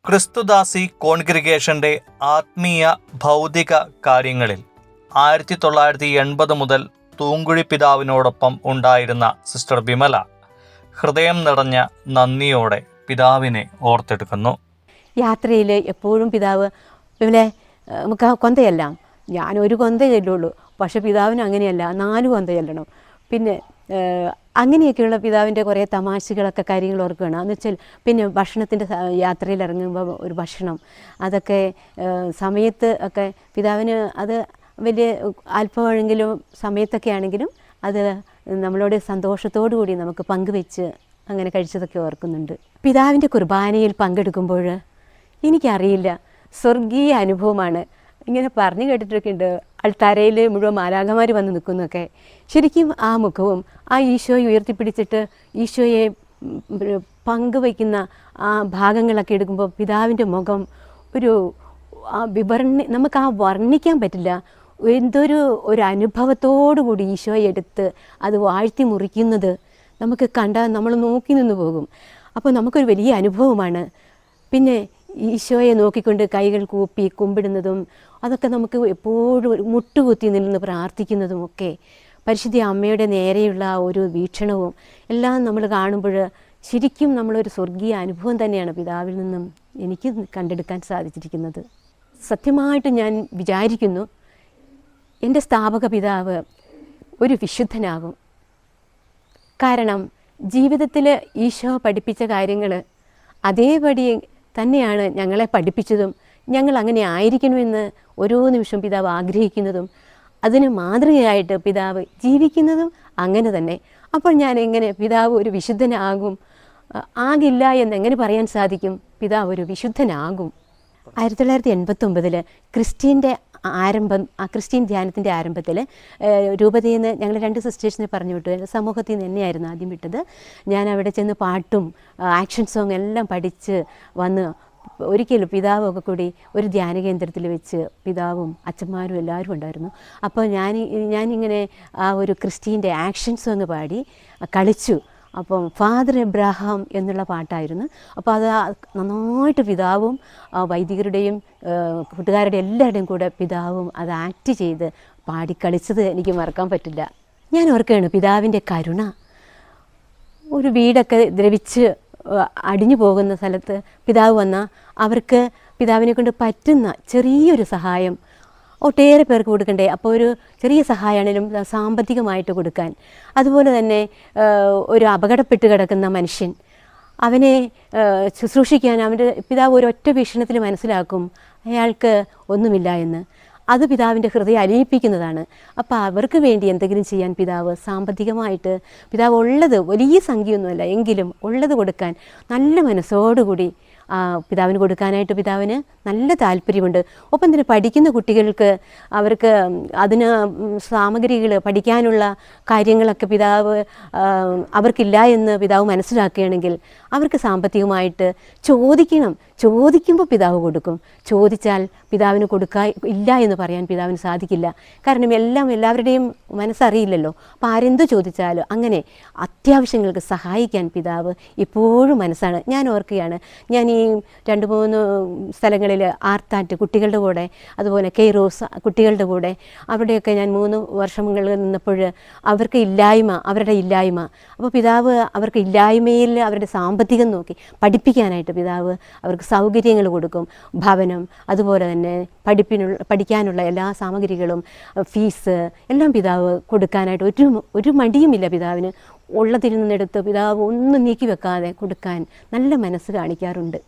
ക്രിസ്തുദാസി കോൺഗ്രിഗേഷന്റെ ആത്മീയ ഭൗതിക കാര്യങ്ങളിൽ 1980 മുതൽ തൂങ്കുഴി പിതാവിനോടൊപ്പം ഉണ്ടായിരുന്ന സിസ്റ്റർ വിമല ഹൃദയം നിറഞ്ഞ നന്ദിയോടെ പിതാവിനെ ഓർത്തെടുക്കുന്നു. യാത്രയിൽ എപ്പോഴും പിതാവ് വിമലെ നമുക്ക് കൊന്തയെല്ലാം, ഞാനൊരു കൊന്ത ചെല്ലുള്ളൂ, പക്ഷെ പിതാവിന് അങ്ങനെയല്ല, 4 കൊന്ത ചെല്ലണം. പിന്നെ അങ്ങനെയൊക്കെയുള്ള പിതാവിൻ്റെ കുറേ തമാശകളൊക്കെ കാര്യങ്ങൾ ഓർക്കുകയാണ്. എന്ന് വെച്ചാൽ പിന്നെ ഭക്ഷണത്തിൻ്റെ യാത്രയിൽ ഇറങ്ങുമ്പോൾ ഒരു ഭക്ഷണം അതൊക്കെ സമയത്ത് ഒക്കെ പിതാവിന് അത് വലിയ അല്പമെങ്കിലും സമയത്തൊക്കെ ആണെങ്കിലും അത് നമ്മളോട് സന്തോഷത്തോടു കൂടി നമുക്ക് പങ്കുവെച്ച് അങ്ങനെ കഴിച്ചതൊക്കെ ഓർക്കുന്നുണ്ട്. പിതാവിൻ്റെ കുർബാനയിൽ പങ്കെടുക്കുമ്പോൾ എനിക്കറിയില്ല, സ്വർഗീയ അനുഭവമാണ്. ഇങ്ങനെ പറഞ്ഞു കേട്ടിട്ടൊക്കെ ഉണ്ട്, അൾത്താരയിൽ മുഴുവൻ മാലാഖമാർ വന്ന് നിൽക്കുന്നൊക്കെ. ശരിക്കും ആ മുഖവും ആ ഈശോയെ ഉയർത്തിപ്പിടിച്ചിട്ട് ഈശോയെ പങ്കുവയ്ക്കുന്ന ആ ഭാഗങ്ങളൊക്കെ എടുക്കുമ്പോൾ പിതാവിൻ്റെ മുഖം ഒരു നമുക്ക് വർണ്ണിക്കാൻ പറ്റില്ല. ഒരു അനുഭവത്തോടു കൂടി ഈശോയെ എടുത്ത് അത് വാഴ്ത്തി മുറിക്കുന്നത് നമുക്ക് കണ്ടാൽ നമ്മൾ നോക്കി നിന്ന് പോകും. അപ്പോൾ നമുക്കൊരു വലിയ അനുഭവമാണ്. പിന്നെ ഈശോയെ നോക്കിക്കൊണ്ട് കൈകൾ കൂപ്പി കുമ്പിടുന്നതും അതൊക്കെ നമുക്ക് എപ്പോഴും മുട്ടുകുത്തി നിന്ന് പ്രാർത്ഥിക്കുന്നതും ഒക്കെ പരിശുദ്ധ അമ്മയുടെ നേരെയുള്ള ഒരു വീക്ഷണവും എല്ലാം നമ്മൾ കാണുമ്പോൾ ശരിക്കും നമ്മളൊരു സ്വർഗീയ അനുഭവം തന്നെയാണ് പിതാവിൽ നിന്നും എനിക്ക് കണ്ടെടുക്കാൻ സാധിച്ചിരിക്കുന്നത്. സത്യമായിട്ട് ഞാൻ വിചാരിക്കുന്നു എൻ്റെ സ്ഥാപക പിതാവ് ഒരു വിശുദ്ധനാകും. കാരണം ജീവിതത്തിൽ ഈശോ പഠിപ്പിച്ച കാര്യങ്ങൾ അതേപടി തന്നെയാണ് ഞങ്ങളെ പഠിപ്പിച്ചതും ഞങ്ങൾ അങ്ങനെ ആയിരിക്കണമെന്ന് ഓരോ നിമിഷം പിതാവ് ആഗ്രഹിക്കുന്നതും അതിന് മാതൃകയായിട്ട് പിതാവ് ജീവിക്കുന്നതും അങ്ങനെ തന്നെ. അപ്പോൾ ഞാൻ എങ്ങനെ പിതാവ് ഒരു വിശുദ്ധനാകും? ആകില്ല എന്നെങ്ങനെ പറയാൻ സാധിക്കും? പിതാവ് ഒരു വിശുദ്ധനാകും. 1989 ക്രിസ്ത്യൻ്റെ ആരംഭം, ആ ക്രിസ്ത്യൻ ധ്യാനത്തിൻ്റെ ആരംഭത്തിൽ രൂപതയിൽ നിന്ന് ഞങ്ങൾ 2 സിസ്റ്റേഴ്സിനെ പറഞ്ഞു വിട്ടു. സമൂഹത്തിൽ നിന്ന് തന്നെയായിരുന്നു ആദ്യം വിട്ടത്. ഞാൻ അവിടെ ചെന്ന് പാട്ടും ആക്ഷൻ സോങ് എല്ലാം പഠിച്ച് വന്ന് ഒരിക്കലും പിതാവൊക്കെ കൂടി ഒരു ധ്യാന കേന്ദ്രത്തിൽ വെച്ച് പിതാവും അച്ഛന്മാരും എല്ലാവരും ഉണ്ടായിരുന്നു. അപ്പോൾ ഞാനിങ്ങനെ ആ ഒരു ക്രിസ്ത്യൻ്റെ ആക്ഷൻ സോങ് പാടി കളിച്ചു. അപ്പം ഫാദർ എബ്രാഹാം എന്നുള്ള പാട്ടായിരുന്നു. അപ്പോൾ അത് നന്നായിട്ട് പിതാവും വൈദികരുടെയും കൂട്ടുകാരുടെയും എല്ലാവരുടെയും കൂടെ പിതാവും അത് ആക്ട് ചെയ്ത് പാടിക്കളിച്ചത് എനിക്ക് മറക്കാൻ പറ്റില്ല. ഞാൻ ഓർക്കുകയാണ് പിതാവിൻ്റെ കരുണ. ഒരു വീടൊക്കെ ദ്രവിച്ച് അടിഞ്ഞു പോകുന്ന സ്ഥലത്ത് പിതാവ് വന്നാൽ അവർക്ക് പിതാവിനെ കൊണ്ട് പറ്റുന്ന ചെറിയൊരു സഹായം ഒട്ടേറെ പേർക്ക് കൊടുക്കണ്ടേ. അപ്പോൾ ഒരു ചെറിയ സഹായമാണെങ്കിലും സാമ്പത്തികമായിട്ട് കൊടുക്കാൻ, അതുപോലെ തന്നെ ഒരു അപകടപ്പെട്ട് കിടക്കുന്ന മനുഷ്യൻ അവനെ ശുശ്രൂഷിക്കാൻ അവൻ്റെ പിതാവ് ഒരൊറ്റ വീക്ഷണത്തിൽ മനസ്സിലാക്കും അയാൾക്ക് ഒന്നുമില്ല എന്ന്. അത് പിതാവിൻ്റെ ഹൃദയം അലിയിപ്പിക്കുന്നതാണ്. അപ്പോൾ അവർക്ക് വേണ്ടി എന്തെങ്കിലും ചെയ്യാൻ പിതാവ് സാമ്പത്തികമായിട്ട് പിതാവ് ഉള്ളത് വലിയ സംഖ്യയൊന്നുമല്ല എങ്കിലും ഉള്ളത് കൊടുക്കാൻ നല്ല മനസ്സോടുകൂടി പിതാവിന് കൊടുക്കാനായിട്ട് പിതാവിന് നല്ല താല്പര്യമുണ്ട്. ഒപ്പം തന്നെ പഠിക്കുന്ന കുട്ടികൾക്ക് അവർക്ക് അതിന് സാമഗ്രികൾ പഠിക്കാനുള്ള കാര്യങ്ങളൊക്കെ പിതാവ് അവർക്കില്ല എന്ന് പിതാവ് മനസ്സിലാക്കുകയാണെങ്കിൽ അവർക്ക് സാമ്പത്തികമായിട്ട് ചോദിക്കുമ്പോൾ പിതാവ് കൊടുക്കും. ചോദിച്ചാൽ പിതാവിന് ഇല്ല എന്ന് പറയാൻ പിതാവിന് സാധിക്കില്ല. കാരണം എല്ലാവരുടെയും മനസ്സറിയില്ലല്ലോ. അപ്പോൾ ആരെന്ത് ചോദിച്ചാലും അങ്ങനെ അത്യാവശ്യങ്ങൾക്ക് സഹായിക്കാൻ പിതാവ് ഇപ്പോഴും മനസ്സാണ്. ഞാൻ ഓർക്കുകയാണ്, ഞാൻ ഈ 2-3 സ്ഥലങ്ങളിൽ ആർത്താറ്റ് കുട്ടികളുടെ കൂടെ, അതുപോലെ കെയ്റോസ് കുട്ടികളുടെ കൂടെ അവിടെയൊക്കെ ഞാൻ 3 വർഷങ്ങളിൽ നിന്നപ്പോൾ അവർക്ക് അവരുടെ ഇല്ലായ്മ, അപ്പോൾ പിതാവ് അവർക്ക് ഇല്ലായ്മയിൽ അവരുടെ സാമ്പത്തികം നോക്കി പഠിപ്പിക്കാനായിട്ട് പിതാവ് അവർക്ക് സൗകര്യങ്ങൾ കൊടുക്കും. ഭവനം, അതുപോലെ തന്നെ പഠിക്കാനുള്ള എല്ലാ സാമഗ്രികളും, ഫീസ് എല്ലാം പിതാവ് കൊടുക്കാനായിട്ട് ഒരു മടിയുമില്ല പിതാവിന്. ഉള്ളതിൽ നിന്നെടുത്ത് പിതാവ് ഒന്നും നീക്കി വെക്കാതെ കൊടുക്കാൻ നല്ല മനസ്സ് കാണിക്കാറുണ്ട്.